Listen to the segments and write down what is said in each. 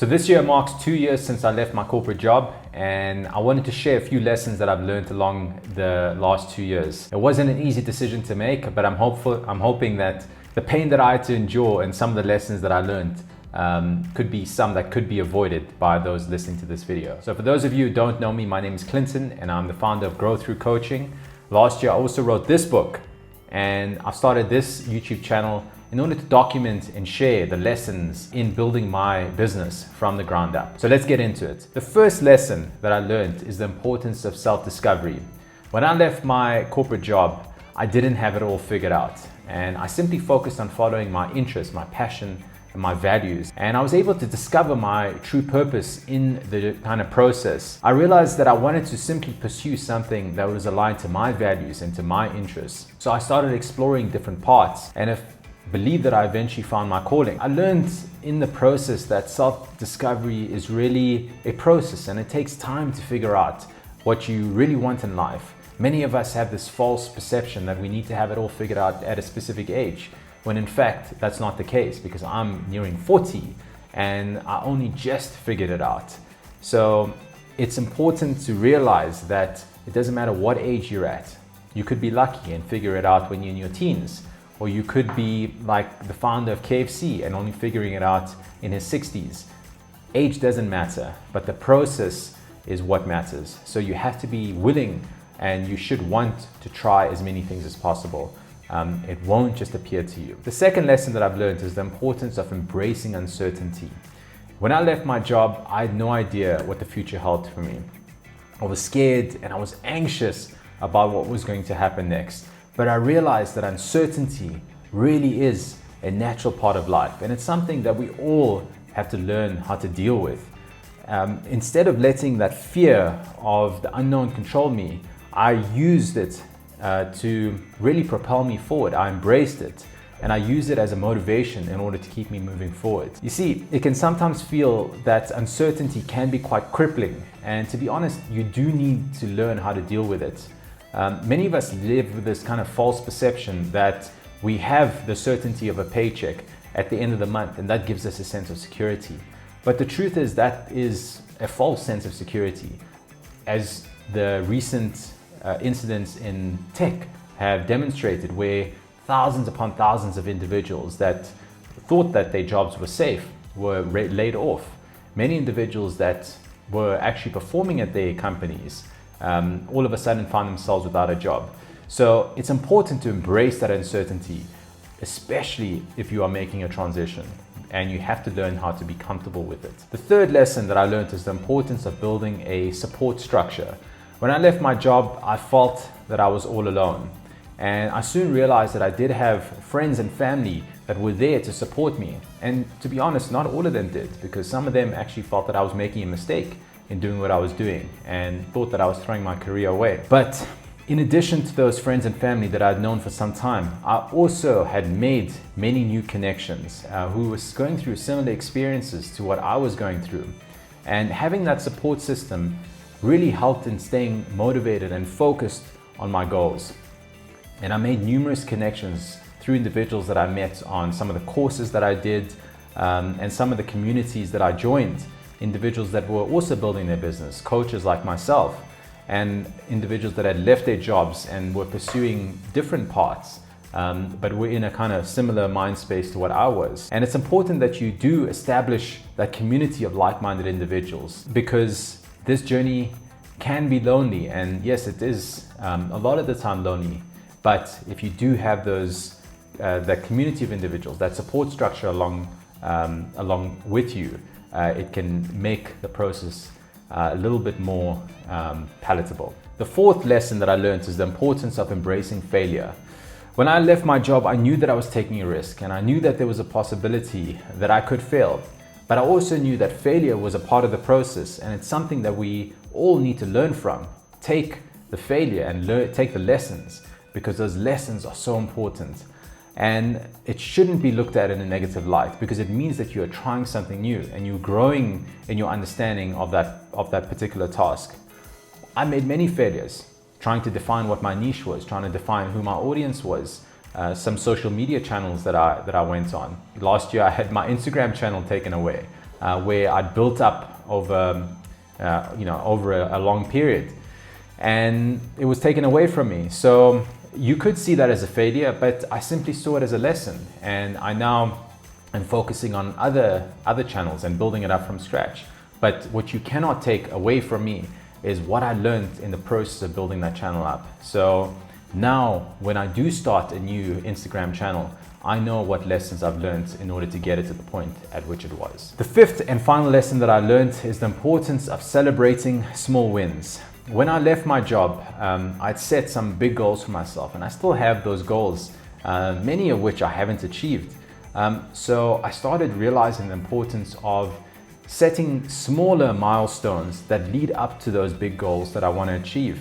So this year marks 2 years since I left my corporate job, and I wanted to share a few lessons that I've learned along the last 2 years. It wasn't an easy decision to make, but I'm hoping that the pain that I had to endure and some of the lessons that I learned could be some that could be avoided by those listening to this video. So for those of you who don't know me, my name is Clinton and I'm the founder of Grow Through Coaching. Last year I also wrote this book, and I started this YouTube channel in order to document and share the lessons in building my business from the ground up. So let's get into it. The first lesson that I learned is the importance of self-discovery. When I left my corporate job, I didn't have it all figured out, and I simply focused on following my interests, my passion, and my values. And I was able to discover my true purpose in the kind of process. I realized that I wanted to simply pursue something that was aligned to my values and to my interests. So I started exploring different paths, and believe that I eventually found my calling. I learned in the process that self-discovery is really a process, and it takes time to figure out what you really want in life. Many of us have this false perception that we need to have it all figured out at a specific age, when in fact that's not the case, because I'm nearing 40 and I only just figured it out. So it's important to realize that it doesn't matter what age you're at. You could be lucky and figure it out when you're in your teens, or you could be like the founder of KFC and only figuring it out in his 60s. Age doesn't matter, but the process is what matters. So you have to be willing, and you should want to try as many things as possible. It won't just appear to you. The second lesson that I've learned is the importance of embracing uncertainty. When I left my job, I had no idea what the future held for me. I was scared and I was anxious about what was going to happen next. But I realized that uncertainty really is a natural part of life, and it's something that we all have to learn how to deal with. Instead of letting that fear of the unknown control me, I used it to really propel me forward. I embraced it, and I used it as a motivation in order to keep me moving forward. You see, it can sometimes feel that uncertainty can be quite crippling, and to be honest, you do need to learn how to deal with it. Many of us live with this kind of false perception that we have the certainty of a paycheck at the end of the month, and that gives us a sense of security. But the truth is that is a false sense of security, as the recent incidents in tech have demonstrated, where thousands upon thousands of individuals that thought that their jobs were safe were laid off. Many individuals that were actually performing at their companies all of a sudden found themselves without a job. So it's important to embrace that uncertainty, especially if you are making a transition, and you have to learn how to be comfortable with it. The third lesson that I learned is the importance of building a support structure. When I left my job, I felt that I was all alone, and I soon realized that I did have friends and family that were there to support me. And to be honest, not all of them did, because some of them actually felt that I was making a mistake in doing what I was doing and thought that I was throwing my career away. But in addition to those friends and family that I'd known for some time, I also had made many new connections who was going through similar experiences to what I was going through. And having that support system really helped in staying motivated and focused on my goals. And I made numerous connections through individuals that I met on some of the courses that I did, and some of the communities that I joined. Individuals that were also building their business, coaches like myself, and individuals that had left their jobs and were pursuing different paths, but were in a kind of similar mind space to what I was. And it's important that you do establish that community of like-minded individuals, because this journey can be lonely, and yes, it is a lot of the time lonely. But if you do have that community of individuals, that support structure along with you, it can make the process a little bit more palatable. The fourth lesson that I learned is the importance of embracing failure. When I left my job, I knew that I was taking a risk, and I knew that there was a possibility that I could fail. But I also knew that failure was a part of the process, and it's something that we all need to learn from. Take the failure and take the lessons, because those lessons are so important. And it shouldn't be looked at in a negative light, because it means that you are trying something new and you're growing in your understanding of that particular task. I made many failures trying to define what my niche was, trying to define who my audience was, some social media channels that I went on. Last year I had my Instagram channel taken away. where I'd built up over, over a long period, and it was taken away from me. So you could see that as a failure, but I simply saw it as a lesson, and I now am focusing on other channels and building it up from scratch. But what you cannot take away from me is what I learned in the process of building that channel up. So now when I do start a new Instagram channel, I know what lessons I've learned in order to get it to the point at which it was. The fifth and final lesson that I learned is the importance of celebrating small wins. When I left my job, I'd set some big goals for myself, and I still have those goals, many of which I haven't achieved. So I started realizing the importance of setting smaller milestones that lead up to those big goals that I want to achieve,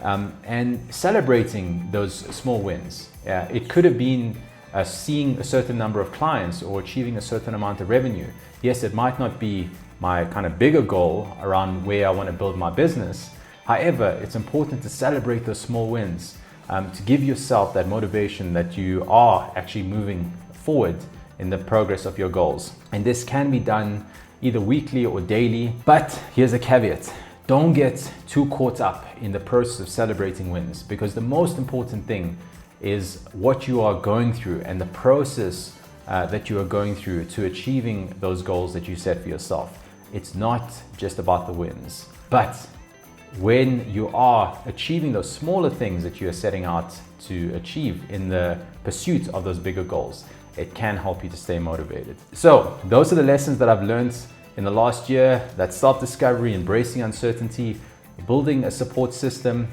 and celebrating those small wins. It could have been seeing a certain number of clients or achieving a certain amount of revenue. Yes, it might not be my kind of bigger goal around where I want to build my business. However, it's important to celebrate those small wins, to give yourself that motivation that you are actually moving forward in the progress of your goals. And this can be done either weekly or daily, but here's a caveat. Don't get too caught up in the process of celebrating wins, because the most important thing is what you are going through and the process that you are going through to achieving those goals that you set for yourself. It's not just about the wins, but when you are achieving those smaller things that you are setting out to achieve in the pursuit of those bigger goals, it can help you to stay motivated. So those are the lessons that I've learned in the last year: that self-discovery, embracing uncertainty, building a support system,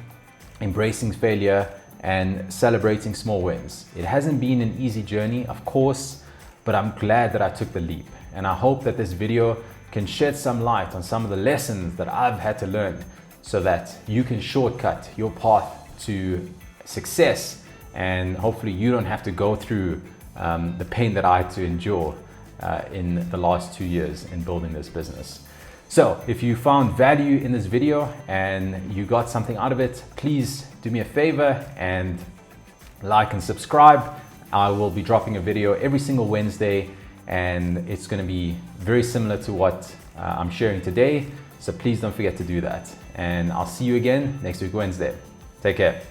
embracing failure, and celebrating small wins. It hasn't been an easy journey, of course, but I'm glad that I took the leap. And I hope that this video can shed some light on some of the lessons that I've had to learn, so that you can shortcut your path to success, and hopefully you don't have to go through the pain that I had to endure in the last 2 years in building this business. So if you found value in this video and you got something out of it, please do me a favor and like and subscribe. I will be dropping a video every single Wednesday, and it's going to be very similar to what I'm sharing today. So please don't forget to do that. And I'll see you again next week, Wednesday. Take care.